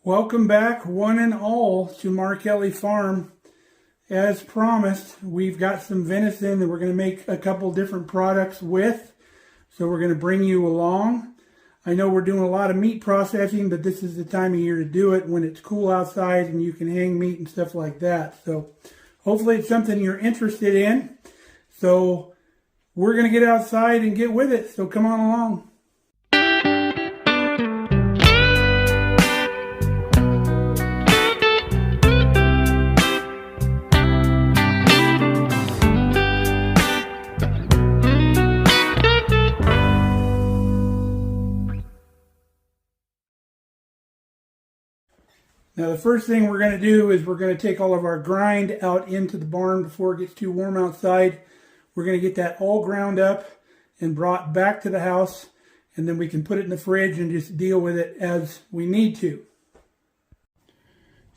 Welcome back, one and all, to Mark Kelly Farm. As promised, we've got some venison that we're going to make a couple different products with. So we're going to bring you along. I know we're doing a lot of meat processing, but this is the time of year to do it when it's cool outside and you can hang meat and stuff like that. So hopefully it's something you're interested in. So we're going to get outside and get with it. So come on along. Now the first thing we're going to do is we're going to take all of our grind out into the barn before it gets too warm outside. We're going to get that all ground up and brought back to the house, and then we can put it in the fridge and just deal with it as we need to.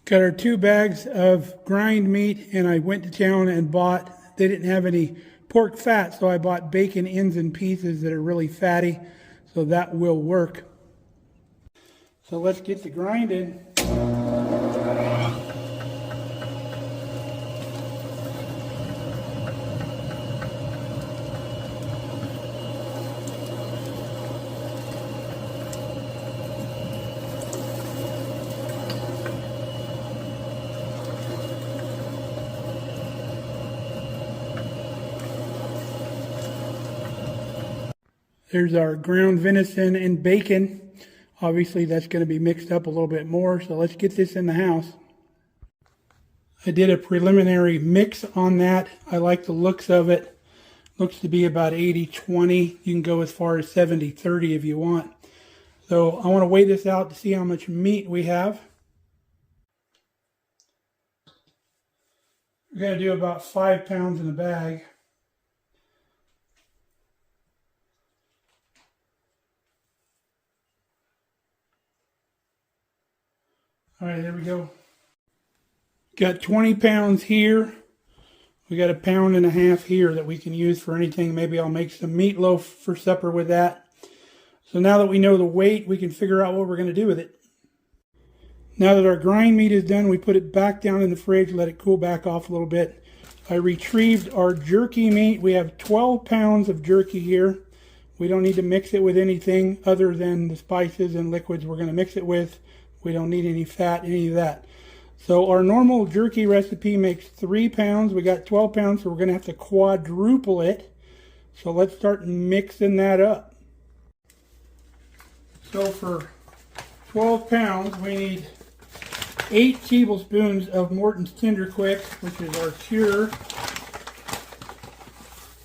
Got our 2 bags of grind meat, and I went to town and bought, they didn't have any pork fat, so I bought bacon ends and pieces that are really fatty, so that will work. So let's get the grind in. There's our ground venison and bacon. Obviously that's going to be mixed up a little bit more, so let's get this in the house. I did a preliminary mix on that. I like the looks of it. Looks to be about 80-20. You can go as far as 70-30 if you want. So I want to weigh this out to see how much meat we have. We're going to do about 5 pounds in a bag. All right, there we go. Got 20 pounds here. We got 1.5 pounds here that we can use for anything. Maybe I'll make some meatloaf for supper with that. So now that we know the weight, we can figure out what we're going to do with it. Now that our grind meat is done, we put it back down in the fridge, let it cool back off a little bit. I retrieved our jerky meat. We have 12 pounds of jerky here. We don't need to mix it with anything other than the spices and liquids we're going to mix it with. We don't need any fat, any of that. So our normal jerky recipe makes 3 pounds. We got 12 pounds, so we're going to have to quadruple it. So let's start mixing that up. So for 12 pounds, we need 8 tablespoons of Morton's Tender Quick, which is our cure.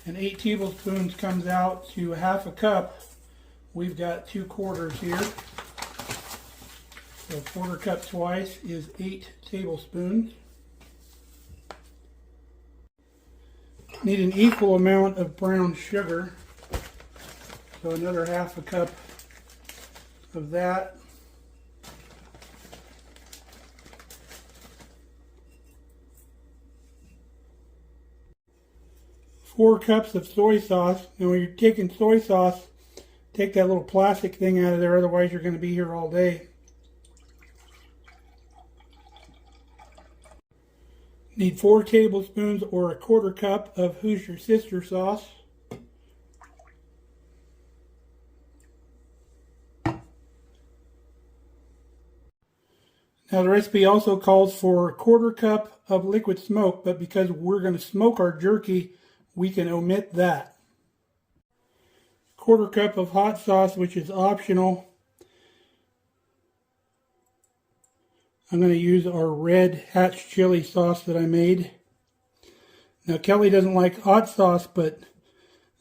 And 8 tablespoons comes out to 1/2 cup. We've got 2 quarters here. So 1/4 cup twice is 8 tablespoons. Need an equal amount of brown sugar. So another 1/2 cup of that. Four cups of soy sauce. Now when you're taking soy sauce, take that little plastic thing out of there, otherwise you're going to be here all day. Need 4 tablespoons or 1/4 cup of Who's Your Sister sauce. Now the recipe also calls for 1/4 cup of liquid smoke, but because we're going to smoke our jerky, we can omit that. 1/4 cup of hot sauce, which is optional. I'm going to use our red Hatch chili sauce that I made. Now Kelly doesn't like hot sauce, but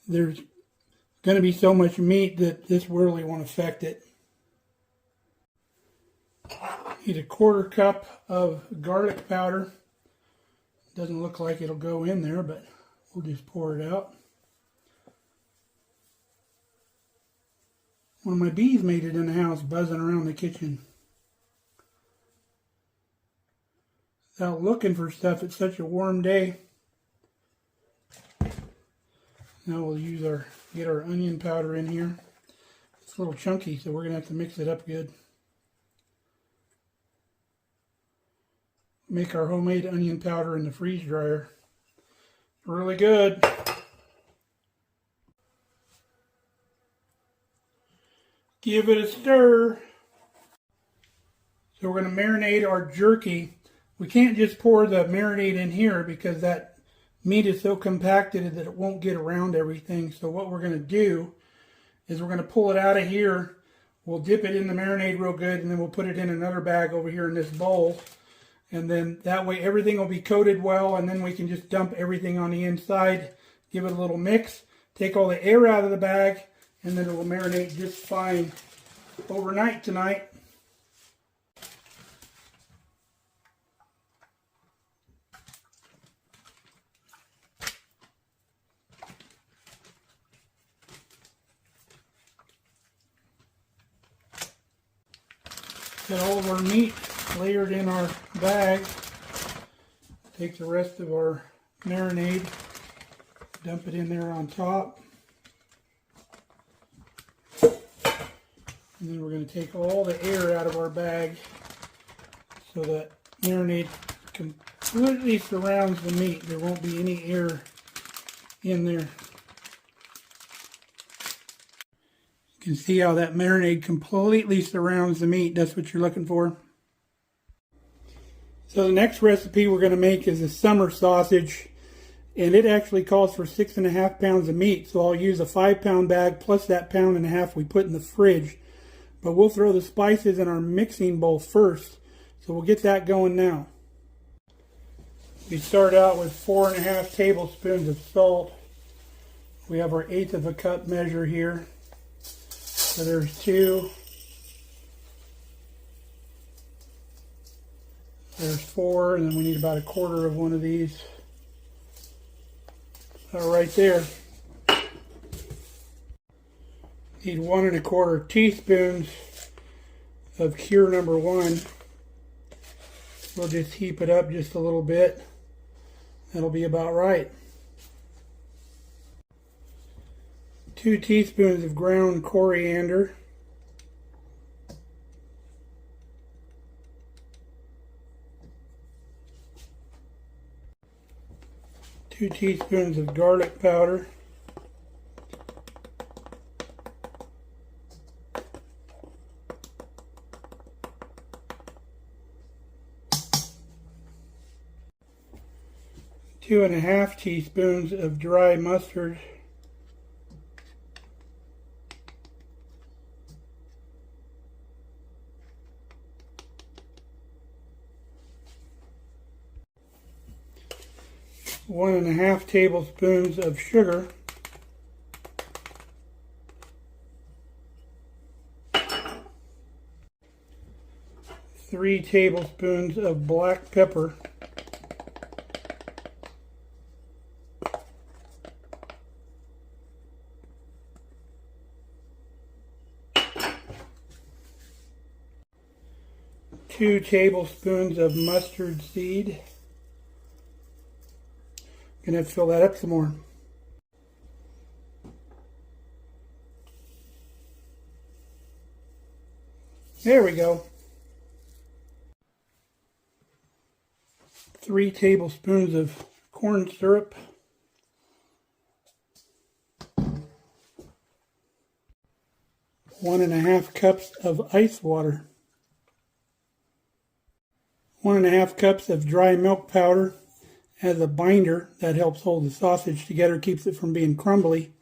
there's going to be so much meat that this really won't affect it. Need 1/4 cup of garlic powder. Doesn't look like it'll go in there, but we'll just pour it out. One of my bees made it in the house, buzzing around the kitchen. Out looking for stuff. It's such a warm day. Now we'll get our onion powder in here. It's a little chunky, so we're going to have to mix it up good. make our homemade onion powder in the freeze dryer. Really good. Give it a stir. So we're going to marinate our jerky. We can't just pour the marinade in here because that meat is so compacted that it won't get around everything. So what we're going to do is we're going to pull it out of here. We'll dip it in the marinade real good, and then we'll put it in another bag over here in this bowl. And then that way everything will be coated well, and then we can just dump everything on the inside, give it a little mix, take all the air out of the bag, and then it will marinate just fine overnight tonight. Got all of our meat layered in our bag. Take the rest of our marinade, dump it in there on top. And then we're going to take all the air out of our bag so that marinade completely surrounds the meat. There won't be any air in there. You can see how that marinade completely surrounds the meat. That's what you're looking for. So the next recipe we're going to make is a summer sausage, and it actually calls for 6.5 pounds of meat. So I'll use a 5-pound bag plus that 1.5 pounds we put in the fridge. But we'll throw the spices in our mixing bowl first. So we'll get that going now. We start out with 4.5 tablespoons of salt. We have our 1/8 of a cup measure here. So there's 2. There's 4, and then we need about 1/4 of one of these. Right there. Need 1 1/4 teaspoons of cure number 1. We'll just heap it up just a little bit. That'll be about right. 2 teaspoons of ground coriander. 2 teaspoons of garlic powder. 2.5 teaspoons of dry mustard. 1.5 tablespoons of sugar. 3 tablespoons of black pepper. 2 tablespoons of mustard seed. Gonna have to fill that up some more. There we go. 3 tablespoons of corn syrup. 1.5 cups of ice water. 1.5 cups of dry milk powder. As a binder that helps hold the sausage together, keeps it from being crumbly.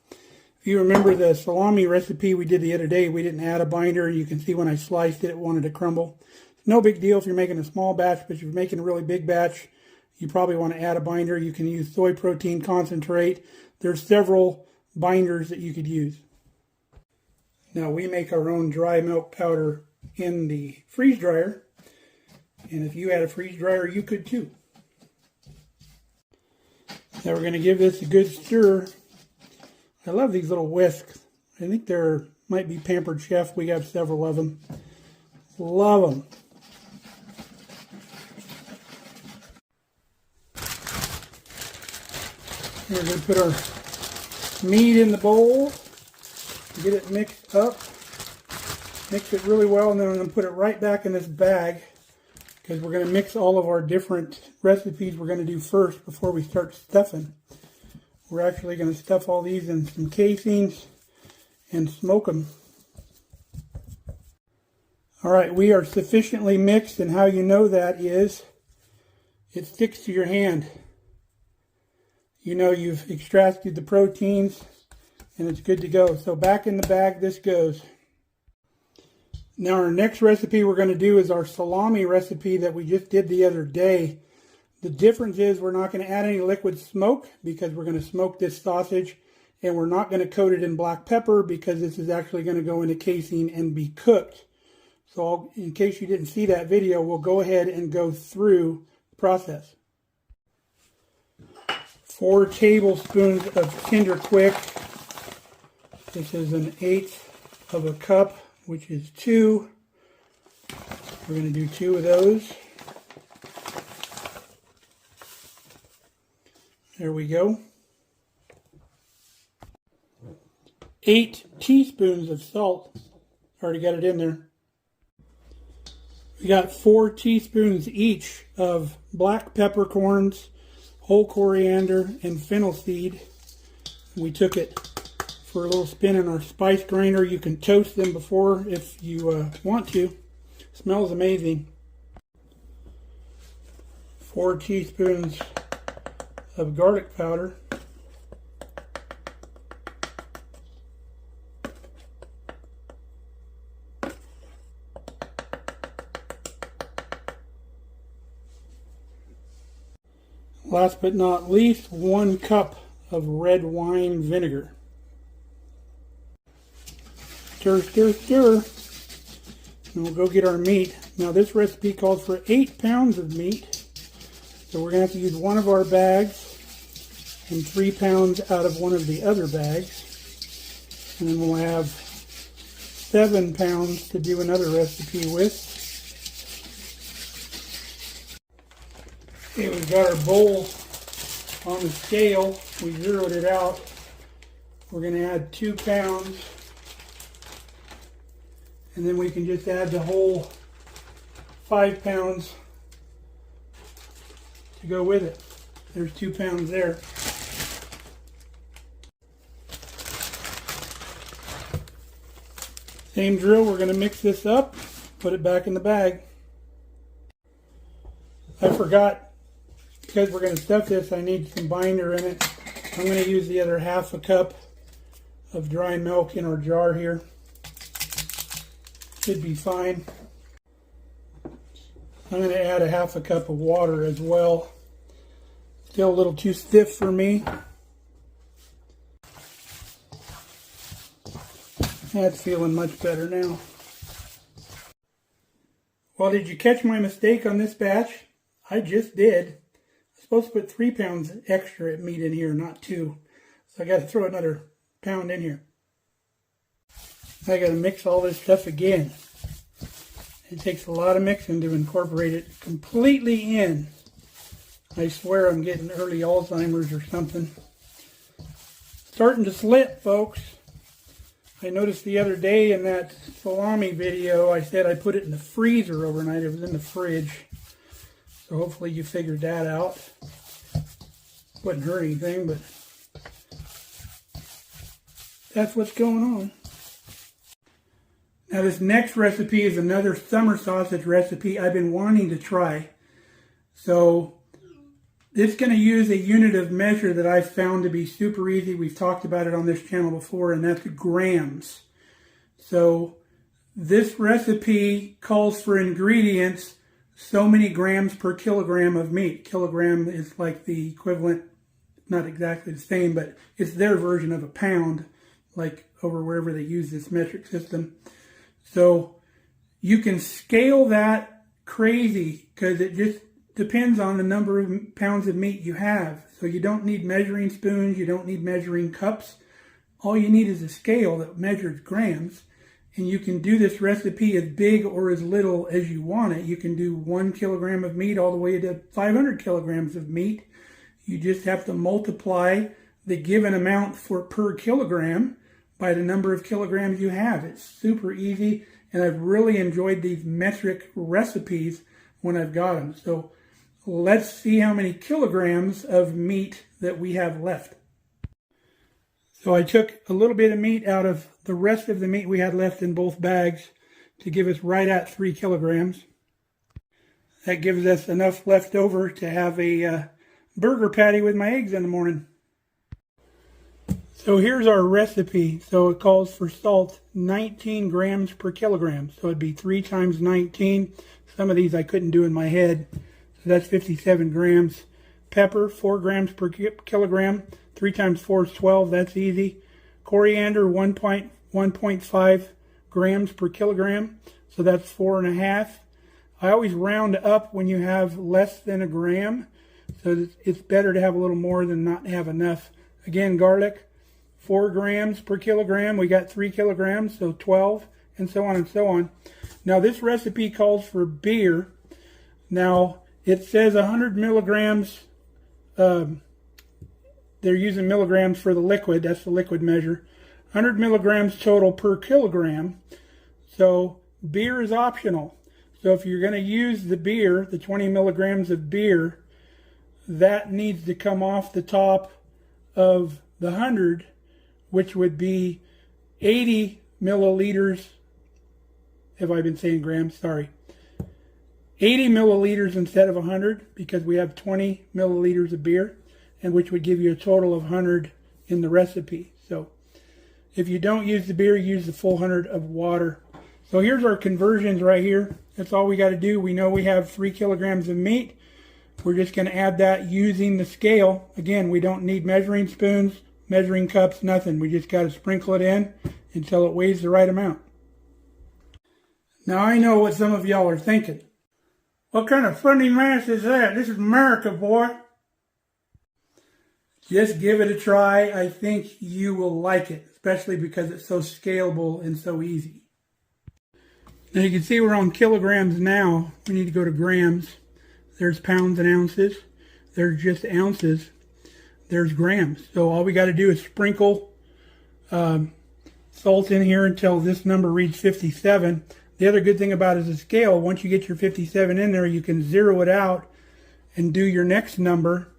If you remember the salami recipe we did the other day, we didn't add a binder. You can see when I sliced it, it wanted to crumble. No big deal if you're making a small batch, but if you're making a really big batch, you probably want to add a binder. You can use soy protein concentrate. There's several binders that you could use. Now we make our own dry milk powder in the freeze dryer. And if you had a freeze dryer, you could too. Now we're going to give this a good stir. I love these little whisks. I think they're might be Pampered Chef. We have several of them. Love them. We're going to put our meat in the bowl. Get it mixed up. Mix it really well, and then I'm going to put it right back in this bag. because we're going to mix all of our different recipes we're going to do first before we start stuffing. We're actually going to stuff all these in some casings and smoke them. Alright, we are sufficiently mixed, and how you know that is it sticks to your hand. You know you've extracted the proteins and it's good to go. So back in the bag this goes. Now our next recipe we're going to do is our salami recipe that we just did the other day. The difference is we're not going to add any liquid smoke because we're going to smoke this sausage, and we're not going to coat it in black pepper because this is actually going to go into casing and be cooked. So in case you didn't see that video, we'll go ahead and go through the process. 4 tablespoons of Tender Quick. This is an 1/8 of a cup, which is 2. We're going to do 2 of those. There we go. 8 teaspoons of salt. Already got it in there. We got 4 teaspoons each of black peppercorns, whole coriander, and fennel seed. We took it for a little spin in our spice grinder. You can toast them before if you want to. Smells amazing. 4 teaspoons of garlic powder. Last but not least, 1 cup of red wine vinegar. Stir, stir, stir. And we'll go get our meat. Now this recipe calls for 8 pounds of meat. So we're going to have to use one of our bags and 3 pounds out of one of the other bags. And then we'll have 7 pounds to do another recipe with. Okay, we've got our bowl on the scale. We zeroed it out. We're going to add 2 pounds. And then we can just add the whole 5 pounds to go with it. There's 2 pounds there. Same drill, we're going to mix this up, put it back in the bag. I forgot, because we're going to stuff this, I need some binder in it. I'm going to use the other 1/2 cup of dry milk in our jar here. Should be fine. I'm going to add a 1/2 cup of water as well. Still a little too stiff for me. That's feeling much better now. Well, did you catch my mistake on this batch? I just did. I'm supposed to put 3 pounds extra of meat in here, not 2. So I got to throw another pound in here. I got to mix all this stuff again. It takes a lot of mixing to incorporate it completely in. I swear I'm getting early Alzheimer's or something. Starting to slip, folks. I noticed the other day in that salami video, I said I put it in the freezer overnight. It was in the fridge. So hopefully you figured that out. Wouldn't hurt anything, but that's what's going on. Now this next recipe is another summer sausage recipe I've been wanting to try. So it's going to use a unit of measure that I've found to be super easy. We've talked about it on this channel before, and that's grams. So this recipe calls for ingredients so many grams per kilogram of meat. Kilogram is like the equivalent, not exactly the same, but it's their version of a pound, like over wherever they use this metric system. So you can scale that crazy because it just depends on the number of pounds of meat you have. So you don't need measuring spoons, you don't need measuring cups. All you need is a scale that measures grams. And you can do this recipe as big or as little as you want it. You can do 1 kilogram of meat all the way to 500 kilograms of meat. You just have to multiply the given amount per kilogram by the number of kilograms you have. It's super easy, and I've really enjoyed these metric recipes when I've got them. So let's see how many kilograms of meat that we have left. So I took a little bit of meat out of the rest of the meat we had left in both bags to give us right at 3 kilograms. That gives us enough left over to have a burger patty with my eggs in the morning. So here's our recipe. So it calls for salt 19 grams per kilogram. So it'd be 3 times 19. Some of these I couldn't do in my head. So that's 57 grams. Pepper, 4 grams per kilogram. 3 times 4 is 12. That's easy. Coriander, 1.5 grams per kilogram. So that's 4.5. I always round up when you have less than a gram. So it's better to have a little more than not have enough. Again, garlic, 4 grams per kilogram. We got 3 kilograms, so 12, and so on and so on. Now this recipe calls for beer. Now it says 100 milligrams. They're using milligrams for the liquid. That's the liquid measure. 100 milligrams total per kilogram. So beer is optional. So if you're going to use the beer, the 20 milligrams of beer, that needs to come off the top of the 100, which would be 80 milliliters. Have I been saying grams? Sorry. 80 milliliters instead of 100, because we have 20 milliliters of beer, and which would give you a total of 100 in the recipe. So if you don't use the beer, use the full 100 of water. So here's our conversions right here. That's all we got to do. We know we have 3 kilograms of meat. We're just going to add that using the scale. Again, we don't need measuring spoons, measuring cups, nothing. We just got to sprinkle it in until it weighs the right amount. Now I know what some of y'all are thinking. What kind of funny math is that? This is America, boy. Just give it a try. I think you will like it, especially because it's so scalable and so easy. Now you can see we're on kilograms now. We need to go to grams. There's pounds and ounces. There's just ounces. There's grams. So all we got to do is sprinkle salt in here until this number reads 57. The other good thing about it is the scale. Once you get your 57 in there, you can zero it out and do your next number.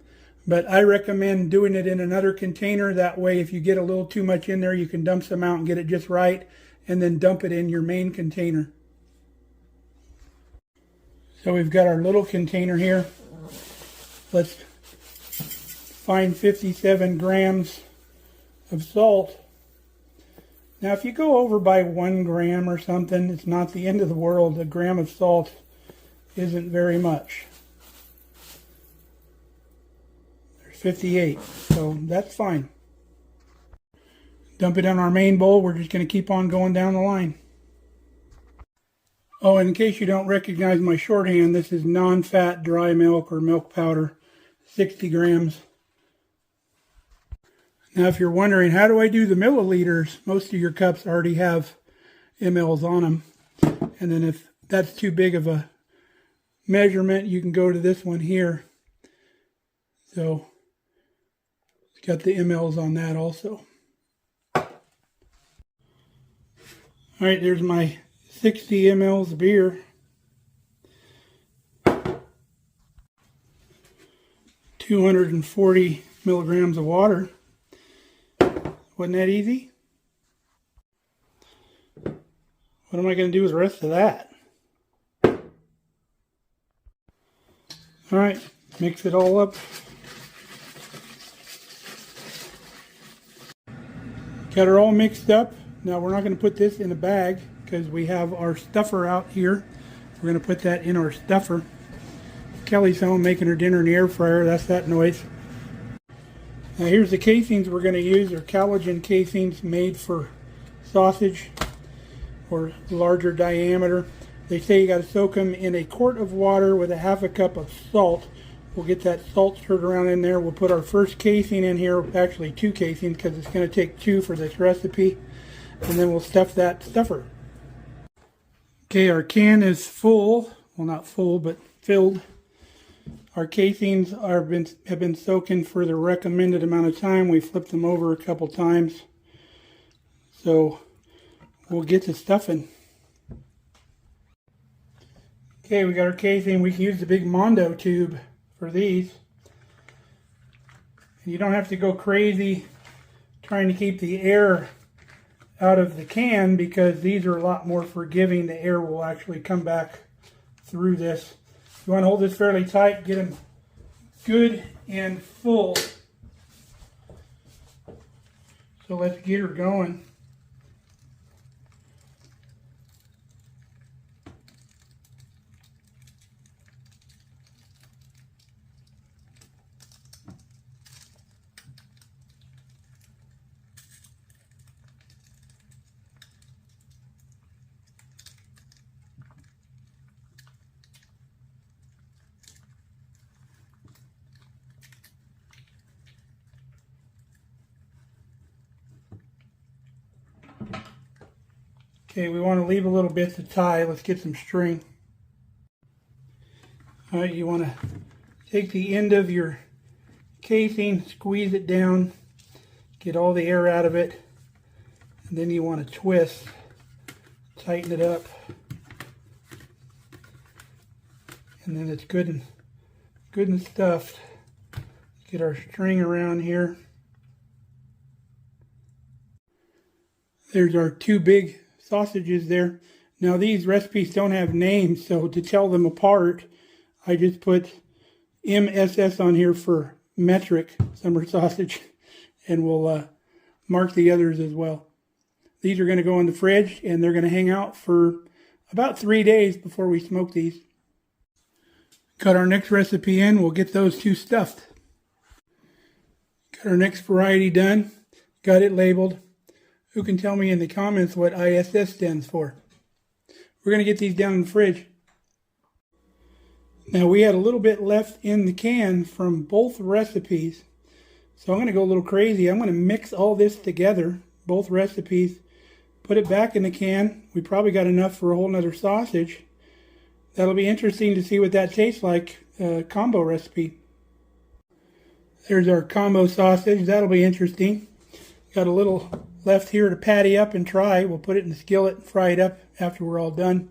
But I recommend doing it in another container. That way, if you get a little too much in there, you can dump some out and get it just right, and then dump it in your main container. So we've got our little container here. Let's find 57 grams of salt. Now, if you go over by 1 gram or something, it's not the end of the world. A gram of salt isn't very much. There's 58, so that's fine. Dump it in our main bowl. We're just going to keep on going down the line. Oh, and in case you don't recognize my shorthand, this is non-fat dry milk or milk powder, 60 grams. Now, if you're wondering, how do I do the milliliters? Most of your cups already have mLs on them. And then if that's too big of a measurement, you can go to this one here. So it's got the mLs on that also. All right, there's my 60 mLs of beer. 240 milligrams of water. Wasn't that easy? What am I going to do with the rest of that? All right, mix it all up. Got her all mixed up. Now we're not going to put this in a bag because we have our stuffer out here. We're going to put that in our stuffer. Kelly's home making her dinner in the air fryer. That's that noise. Now here's the casings we're going to use. They're collagen casings made for sausage or larger diameter. They say you got to soak them in a quart of water with a half a cup of salt. We'll get that salt stirred around in there. We'll put our first casing in here, actually 2 casings because it's going to take 2 for this recipe. And then we'll stuff that stuffer. Okay, our can is full. Well, not full, but filled. Our casings have been soaking for the recommended amount of time. We flipped them over a couple times. So we'll get to stuffing. Okay, we got our casing. We can use the big Mondo tube for these. And you don't have to go crazy trying to keep the air out of the can, because these are a lot more forgiving. The air will actually come back through this. You want to hold this fairly tight, get them good and full. So let's get her going. Okay, we want to leave a little bit to tie. Let's get some string. All right, you want to take the end of your casing, squeeze it down, get all the air out of it, and then you want to twist, tighten it up, and then it's good and stuffed. Get our string around here. There's our two big sausages there. Now these recipes don't have names, so to tell them apart, I just put MSS on here for metric summer sausage, and we'll mark the others as well. These are going to go in the fridge, and they're going to hang out for about 3 days before we smoke these. Got our next recipe in. We'll get those two stuffed. Got our next variety done. Got it labeled. Who can tell me in the comments what ISS stands for? We're going to get these down in the fridge. Now we had a little bit left in the can from both recipes, so I'm going to go a little crazy. I'm going to mix all this together, both recipes, put it back in the can. We probably got enough for a whole nother sausage. That'll be interesting to see what that tastes like, combo recipe. There's our combo sausage. That'll be interesting. Got a little left here to patty up and try. We'll put it in the skillet and fry it up after we're all done.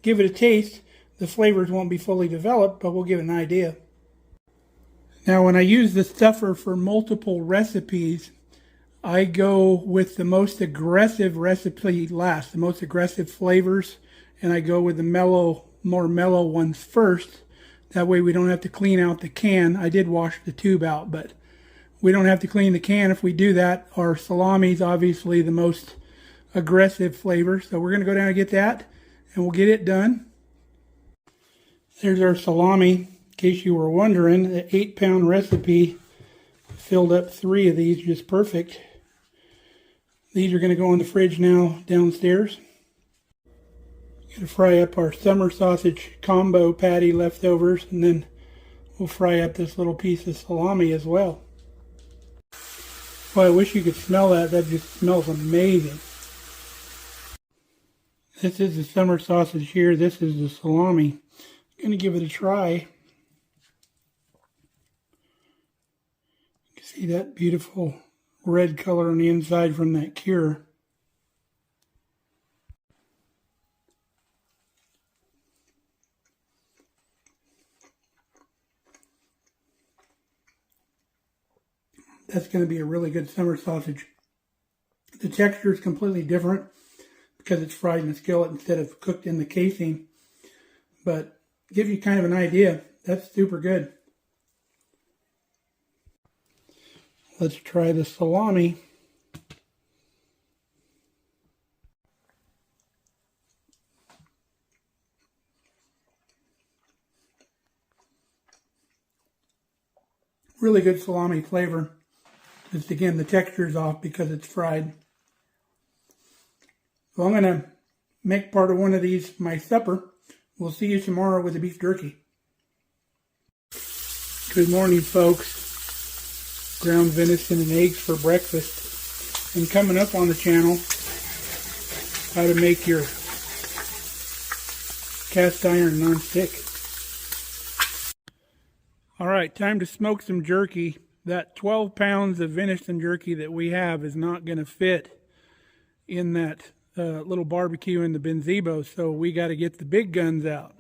Give it a taste. The flavors won't be fully developed, but we'll give it an idea. Now when I use the stuffer for multiple recipes, I go with the most aggressive recipe last, the most aggressive flavors, and I go with the more mellow ones first. That way we don't have to clean out the can. I did wash the tube out, but we don't have to clean the can if we do that. Our salami is obviously the most aggressive flavor, so we're going to go down and get that, and we'll get it done. There's our salami. In case you were wondering, the 8-pound recipe filled up 3 of these just perfect. These are going to go in the fridge now downstairs. Going to fry up our summer sausage combo patty leftovers, and then we'll fry up this little piece of salami as well. Boy, I wish you could smell that. That just smells amazing. This is the summer sausage here. This is the salami. I'm going to give it a try. You can see that beautiful red color on the inside from that cure. That's going to be a really good summer sausage. The texture is completely different because it's fried in the skillet instead of cooked in the casing. But give you kind of an idea. That's super good. Let's try the salami. Really good salami flavor. Just again, the texture is off because it's fried. So I'm going to make part of one of these my supper. We'll see you tomorrow with the beef jerky. Good morning, folks. Ground venison and eggs for breakfast. And coming up on the channel, how to make your cast iron non-stick. All right, time to smoke some jerky. That 12 pounds of venison jerky that we have is not going to fit in that little barbecue in the Benzebo, so we got to get the big guns out.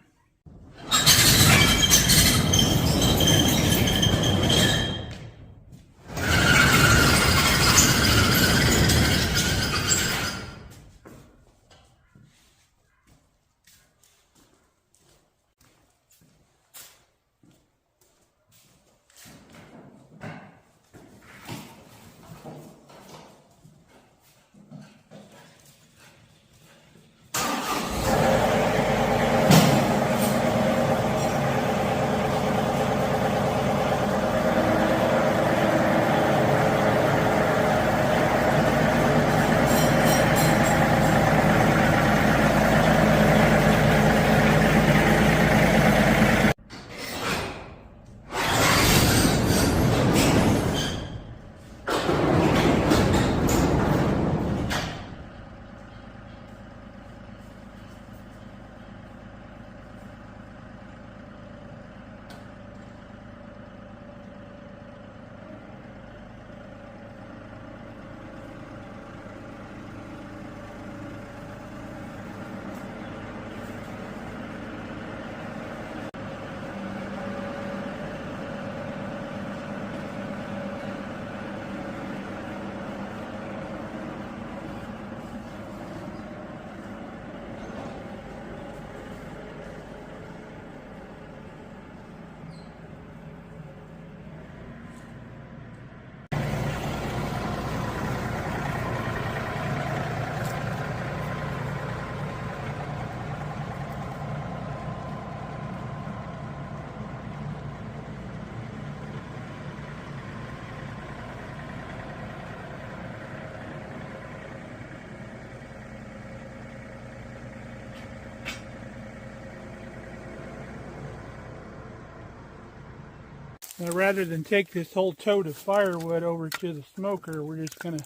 Now, rather than take this whole tote of firewood over to the smoker, we're just going to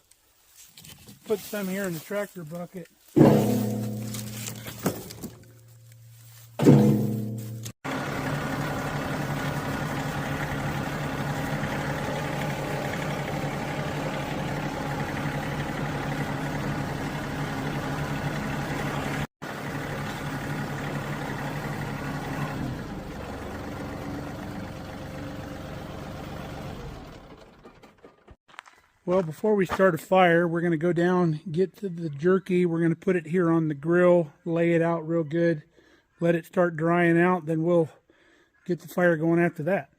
put some here in the tractor bucket. Well, before we start a fire, we're going to go down, get to the jerky. We're going to put it here on the grill, lay it out real good, let it start drying out, then we'll get the fire going after that.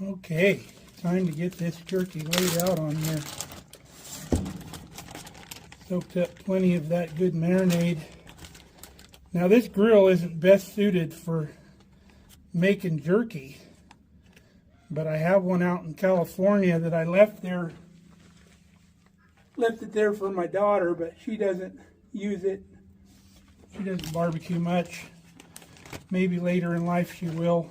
Okay, time to get this jerky laid out on here. Soaked up plenty of that good marinade. Now, this grill isn't best suited for making jerky, but I have one out in California that I left it there for my daughter, but she doesn't use it. She doesn't barbecue much. Maybe later in life she will.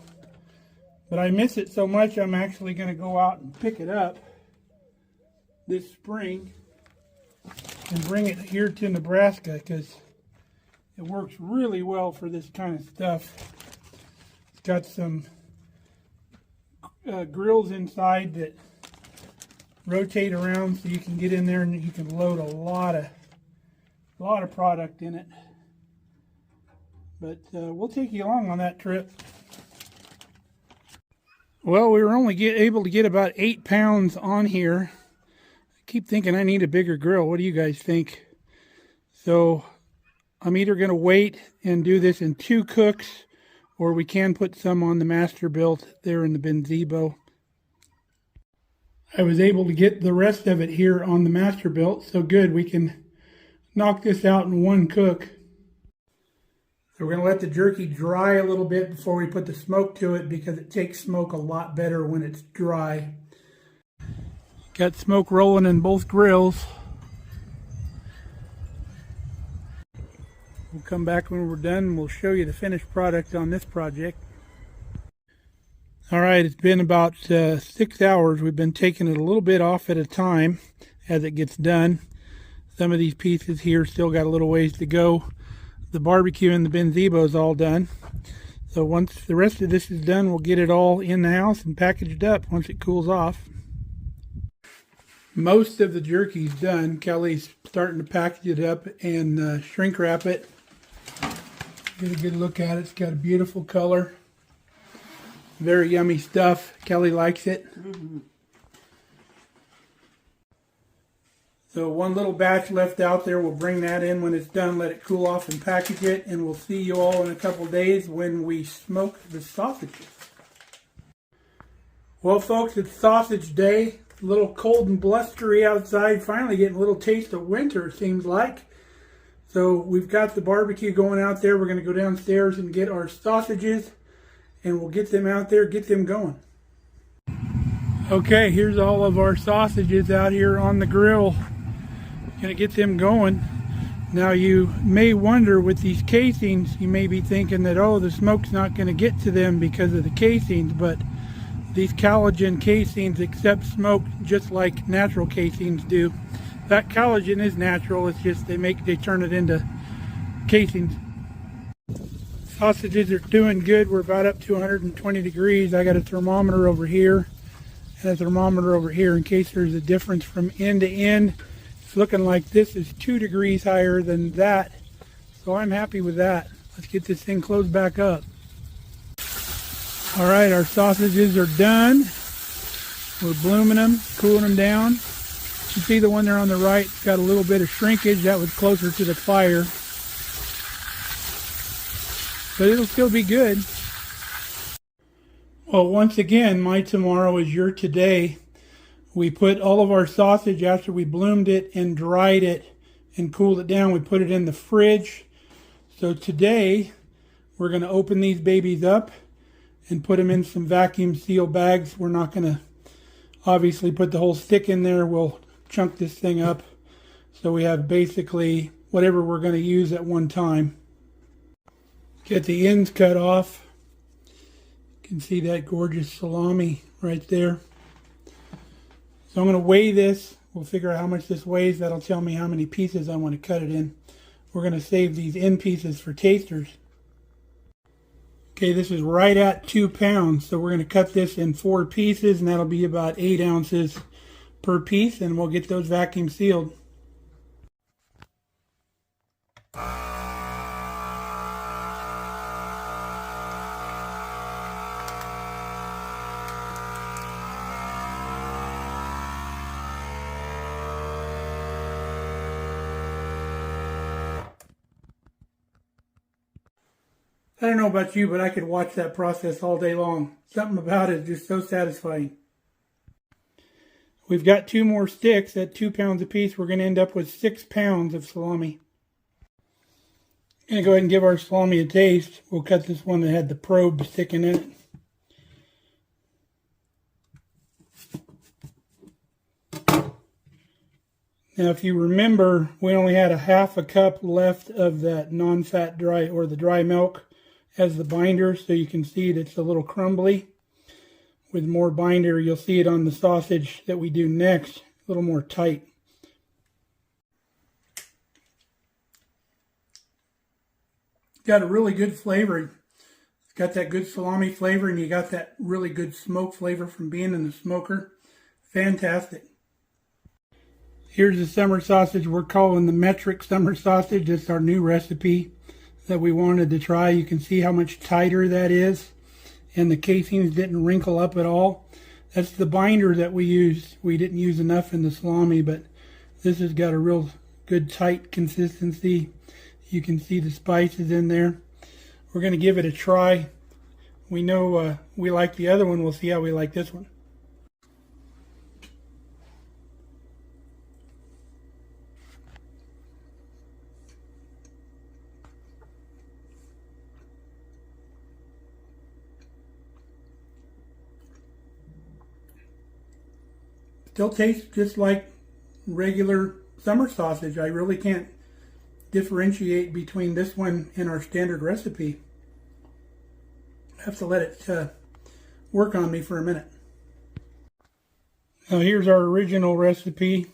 But I miss it so much, I'm actually going to go out and pick it up this spring and bring it here to Nebraska, because it works really well for this kind of stuff. It's got some grills inside that rotate around, so you can get in there and you can load a lot of product in it. But we'll take you along on that trip. Well, we were only able to get about 8 pounds on here. I keep thinking I need a bigger grill. What do you guys think? So I'm either going to wait and do this in 2 cooks, or we can put some on the Masterbuilt there in the Benzebo. I was able to get the rest of it here on the Masterbuilt, so good, we can knock this out in 1 cook. So we're going to let the jerky dry a little bit before we put the smoke to it, because it takes smoke a lot better when it's dry. Got smoke rolling in both grills. We'll come back when we're done and we'll show you the finished product on this project. Alright, it's been about 6 hours. We've been taking it a little bit off at a time as it gets done. Some of these pieces here still got a little ways to go. The barbecue and the Benzebo is all done. So once the rest of this is done, we'll get it all in the house and packaged up once it cools off. Most of the jerky's done. Kelly's starting to package it up and shrink wrap it. Get a good look at it. It's got a beautiful color. Very yummy stuff. Kelly likes it. So 1 little batch left out there. We'll bring that in when it's done, let it cool off and package it. And we'll see you all in a couple days when we smoke the sausages. Well, folks, it's sausage day. A little cold and blustery outside. Finally getting a little taste of winter, it seems like. So we've got the barbecue going out there. We're going to go downstairs and get our sausages, and we'll get them out there, get them going. Okay, here's all of our sausages out here on the grill. Going to get them going. Now, you may wonder, with these casings, you may be thinking that, oh, the smoke's not going to get to them because of the casings, but these collagen casings accept smoke just like natural casings do. That collagen is natural, it's just they turn it into casings. Sausages are doing good. We're about up to 120 degrees. I got a thermometer over here and a thermometer over here in case there's a difference from end to end. It's looking like this is 2 degrees higher than that, so I'm happy with that. Let's get this thing closed back up. All right, our sausages are done. We're blooming them, cooling them down. You see the one there on the right, it's got a little bit of shrinkage. That was closer to the fire. But it'll still be good. Well, once again, my tomorrow is your today. We put all of our sausage, after we bloomed it and dried it and cooled it down, we put it in the fridge. So today, we're going to open these babies up and put them in some vacuum seal bags. We're not going to obviously put the whole stick in there. We'll chunk this thing up so we have basically whatever we're going to use at one time. Get the ends cut off. can see that gorgeous salami right there. So I'm going to weigh this. We'll figure out how much this weighs. That'll tell me how many pieces I want to cut it in. We're going to save these end pieces for tasters. Okay, this is right at 2 pounds. So we're going to cut this in 4 pieces, and that'll be about 8 ounces per piece, and we'll get those vacuum sealed. I don't know about you, but I could watch that process all day long. Something about it is just so satisfying. We've got 2 more sticks at 2 pounds apiece. We're going to end up with 6 pounds of salami. I'm going to go ahead and give our salami a taste. We'll cut this one that had the probe sticking in it. Now, if you remember, we only had a half a cup left of that non-fat dry, or the dry milk, as the binder, so you can see it's a little crumbly. With more binder, you'll see it on the sausage that we do next, a little more tight. Got a really good flavor. It's got that good salami flavor, and you got that really good smoke flavor from being in the smoker. Fantastic. Here's the summer sausage we're calling the metric summer sausage. It's our new recipe that we wanted to try. You can see how much tighter that is, and the casings didn't wrinkle up at all. That's the binder that we used. We didn't use enough in the salami, but this has got a real good tight consistency. You can see the spices in there. We're going to give it a try. We know we like the other one. We'll see how we like this one. Still tastes just like regular summer sausage. I really can't differentiate between this one and our standard recipe. I have to let it work on me for a minute. Now here's our original recipe.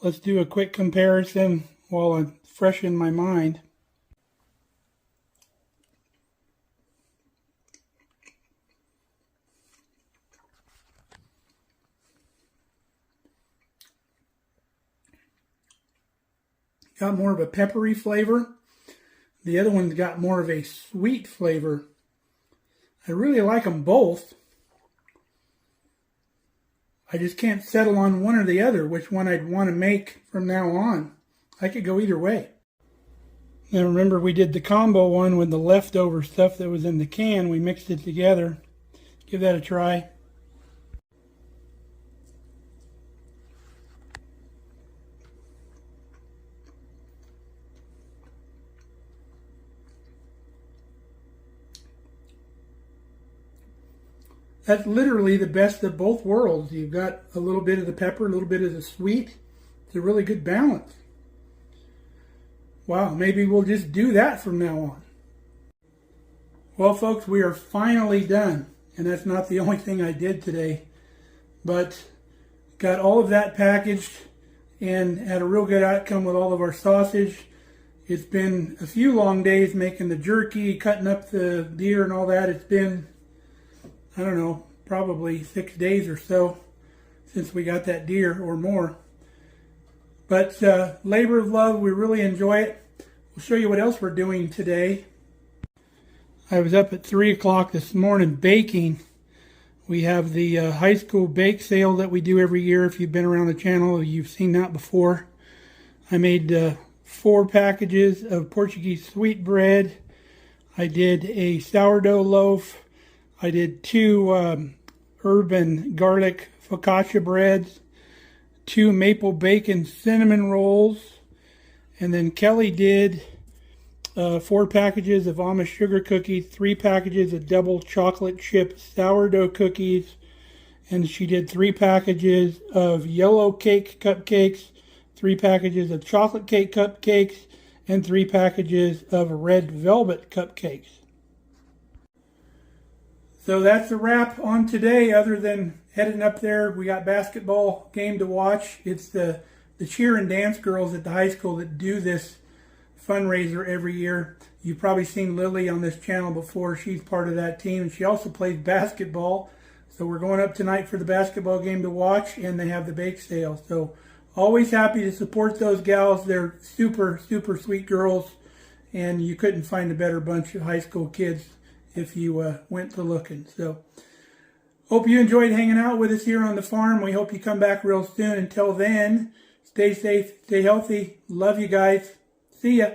Let's do a quick comparison while I'm fresh in my mind. Got more of a peppery flavor. The other one's got more of a sweet flavor. I really like them both. I just can't settle on one or the other, which one I'd want to make from now on. I could go either way. Now remember, we did the combo one with the leftover stuff that was in the can. We mixed it together. Give that a try. That's literally the best of both worlds. You've got a little bit of the pepper, a little bit of the sweet. It's a really good balance. Wow, maybe we'll just do that from now on. Well, folks, we are finally done. And that's not the only thing I did today. But got all of that packaged and had a real good outcome with all of our sausage. It's been a few long days making the jerky, cutting up the deer and all that. It's been, I don't know, probably 6 days or so since we got that deer or more. But labor of love, we really enjoy it. We'll show you what else we're doing today. I was up at 3 o'clock this morning baking. We have the high school bake sale that we do every year. If you've been around the channel, you've seen that before. I made 4 packages of Portuguese sweetbread. I did a sourdough loaf. I did 2 herb and garlic focaccia breads, 2 maple bacon cinnamon rolls, and then Kelly did 4 packages of Amish sugar cookies, 3 packages of double chocolate chip sourdough cookies, and she did 3 packages of yellow cake cupcakes, 3 packages of chocolate cake cupcakes, and 3 packages of red velvet cupcakes. So that's a wrap on today, other than heading up there. We got basketball game to watch. It's the cheer and dance girls at the high school that do this fundraiser every year. You've probably seen Lily on this channel before. She's part of that team, and she also plays basketball. So we're going up tonight for the basketball game to watch, and they have the bake sale. So always happy to support those gals. They're super, super sweet girls, and you couldn't find a better bunch of high school kids if you went to looking. So hope you enjoyed hanging out with us here on the farm. We hope you come back real soon. Until then, stay safe, stay healthy. Love you guys. See ya.